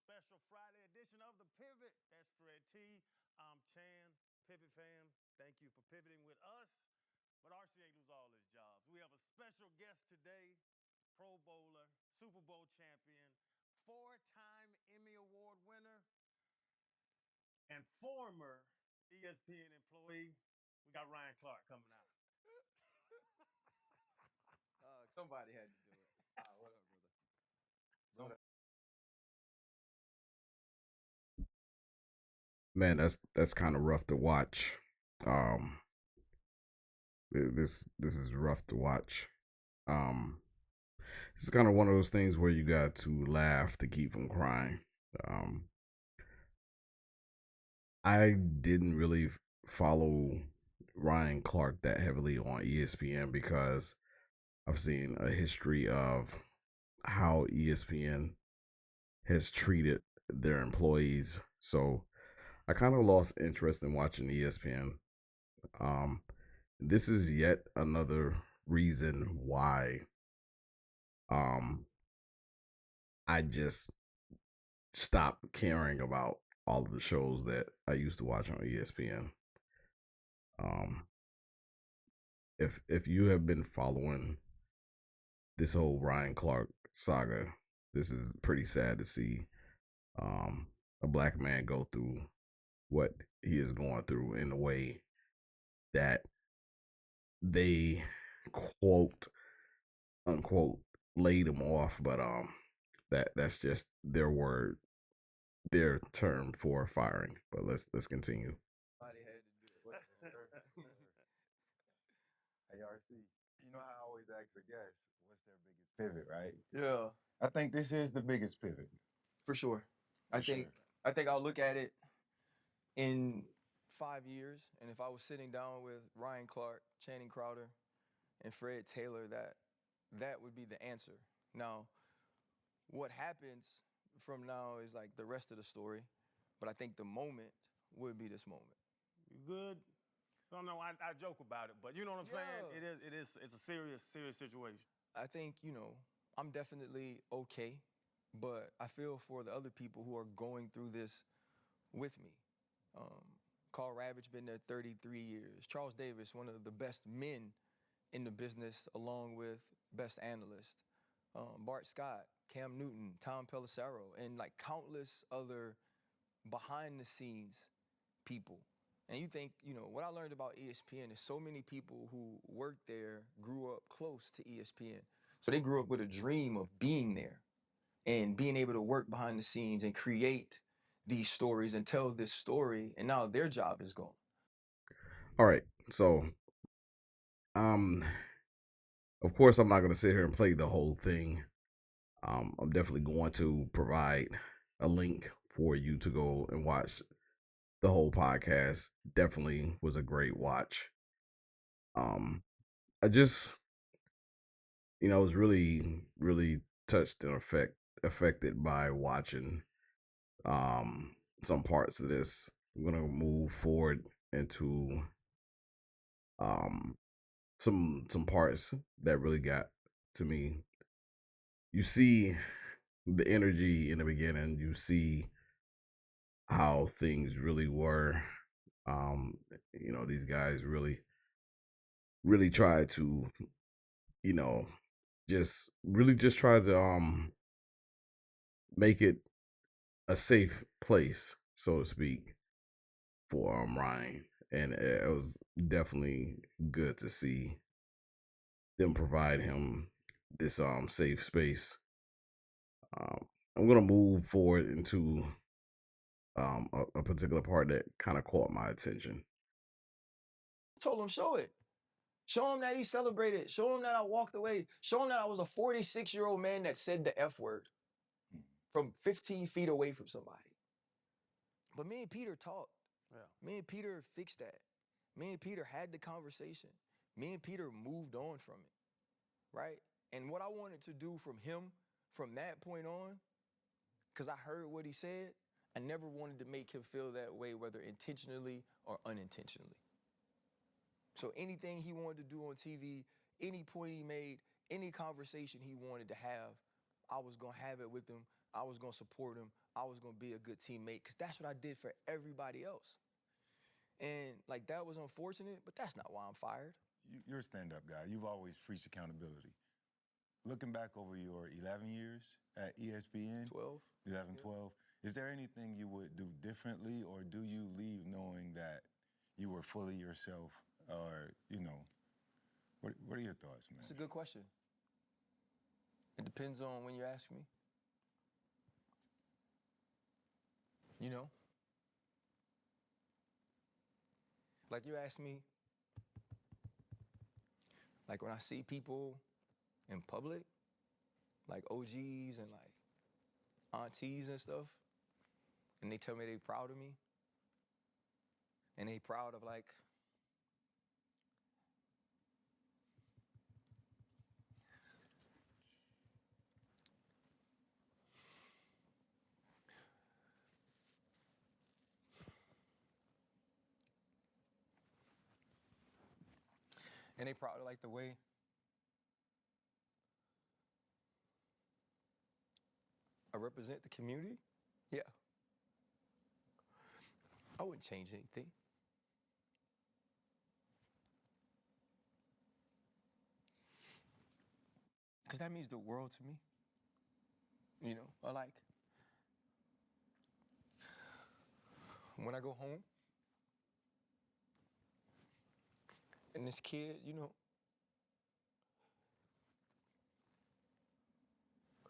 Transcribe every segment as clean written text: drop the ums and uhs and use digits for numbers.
special Friday edition of The Pivot. That's Fred T. I'm Chan, Pivot fam. Thank you for pivoting with us. But RC ain't lose all his jobs. We have a special guest today, Pro Bowler, Super Bowl champion, four-time Emmy Award winner, and former ESPN employee. We got Ryan Clark coming out. Somebody had to do it. What up, brother? Man, that's kind of rough to watch. Um, this is rough to watch. Um, it's kind of one of those things where you got to laugh to keep from crying. Um, I didn't really follow Ryan Clark that heavily on ESPN because I've seen a history of how ESPN has treated their employees. So I kind of lost interest in watching ESPN. Um, this is yet another reason why um I just stopped caring about all of the shows that I used to watch on ESPN. Um, if you have been following this whole Ryan Clark saga, this is pretty sad to see um a black man go through what he is going through in a way that they quote unquote laid him off, but that's just their word, their term for firing. But let's continue. Somebody had to do it. Hey, RC, you know how I always ask a guest, what's their biggest pivot, right? Yeah, I think this is the biggest pivot. for sure. I For think sure. I think I'll look at it in 5 years, and if I was sitting down with Ryan Clark, Channing Crowder, and Fred Taylor, that would be the answer. Now, what happens from now is like the rest of the story, but I think the moment would be this moment. You good? No, no, I joke about it, but you know what I'm saying? Yeah. It's a serious situation. I think, I'm definitely okay, but I feel for the other people who are going through this with me. Um, Carl Ravage been there 33 years. Charles Davis, one of the best men in the business, along with best analyst. Bart Scott, Cam Newton, Tom Pelissero, and like countless other behind the scenes people. And you think, what I learned about ESPN is so many people who worked there grew up close to ESPN. So they grew up with a dream of being there and being able to work behind the scenes and create these stories and tell this story. And now their job is gone. All right, so um, of course I'm not going to sit here and play the whole thing. I'm definitely going to provide a link for you to go and watch the whole podcast. Definitely was a great watch. Um, I just was really touched and affected by watching some parts of this. I'm gonna move forward into um some parts that really got to me. You see the energy in the beginning, you see how things really were. Um, these guys really tried to, you know, just try to make it a safe place, so to speak, for Ryan, and it was definitely good to see them provide him this safe space. Um, I'm gonna move forward into a particular part that kind of caught my attention. I told him, show it. Show him that he celebrated. Show him that I walked away. Show him that I was a 46-year-old man that said the F word from 15 feet away from somebody. But me and Peter talked. Yeah. Me and Peter fixed that. Me and Peter had the conversation. Me and Peter moved on from it, right? And what I wanted to do from him from that point on, because I heard what he said, I never wanted to make him feel that way, whether intentionally or unintentionally. So anything he wanted to do on TV, any point he made, any conversation he wanted to have, I was gonna have it with him. I was gonna support him. I was gonna be a good teammate because that's what I did for everybody else. And like that was unfortunate, but that's not why I'm fired. You're a stand-up guy. You've always preached accountability. Looking back over your 11 years at ESPN, 12. 11, Yeah. 12, is there anything you would do differently, or do you leave knowing that you were fully yourself? Or, what are your thoughts, man? That's a good question. It depends on when you ask me. You know? Like you asked me, like when I see people in public, like OGs and like aunties and stuff, and they tell me they proud of me, and they proud of like the way I represent the community. Yeah. I wouldn't change anything. Because that means the world to me. You know, I like when I go home and this kid,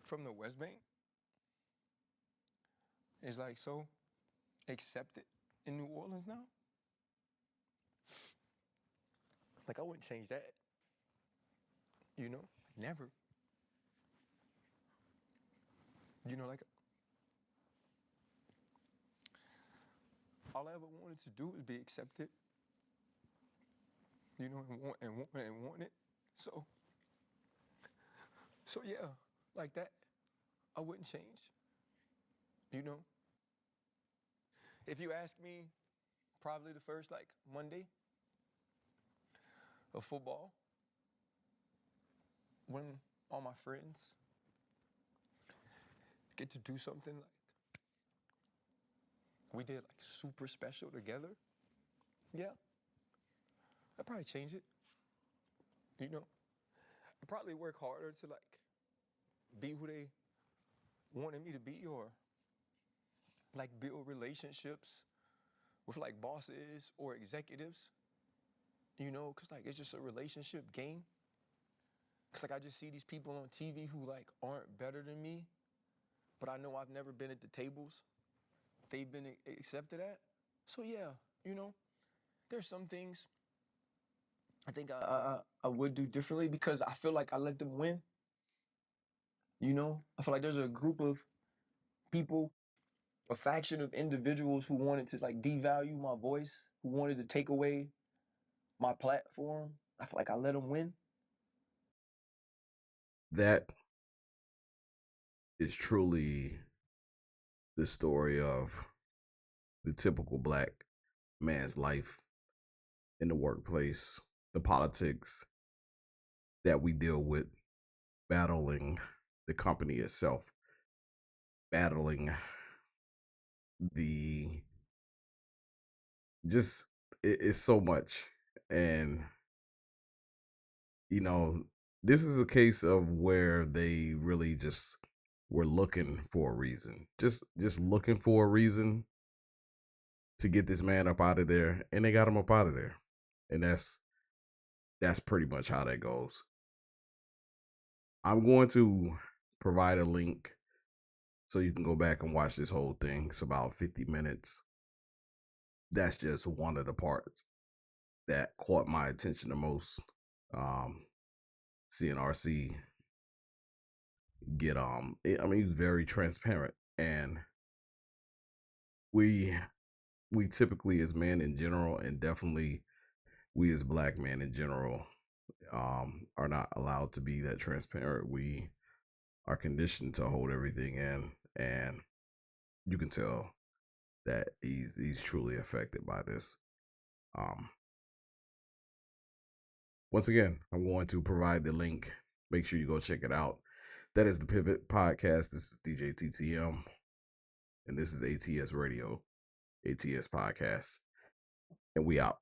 from the West Bank is like so accepted in New Orleans now. Like I wouldn't change that. Never. Like all I ever wanted to do was be accepted. And want it. So yeah, like that, I wouldn't change. If you ask me, probably the first like Monday of football, when all my friends get to do something like we did like super special together, yeah, I'd probably change it. I'd probably work harder to like be who they wanted me to be, or like build relationships with like bosses or executives, because like it's just a relationship game. Because like I just see these people on TV who like aren't better than me, but I know I've never been at the tables they've been accepted at. So yeah, there's some things I think I would do differently because I feel like I let them win. I feel like there's a group of people, a faction of individuals who wanted to like devalue my voice, who wanted to take away my platform. I feel like I let them win. That is truly the story of the typical black man's life in the workplace, the politics that we deal with, battling the company itself, battling the just it's so much. And this is a case of where they really just were looking for a reason, just looking for a reason to get this man up out of there, and they got him up out of there. And that's pretty much how that goes. I'm going to provide a link so you can go back and watch this whole thing. It's about 50 minutes. That's just one of the parts that caught my attention the most. CNRC get he was very transparent, and we typically as men in general, and definitely we as black men in general, are not allowed to be that transparent. We are conditioned to hold everything in, and you can tell that he's truly affected by this. Once again, I'm going to provide the link. Make sure you go check it out. That is the Pivot Podcast. This is DJ TTM, and this is ATS Radio, ATS Podcast, and we out.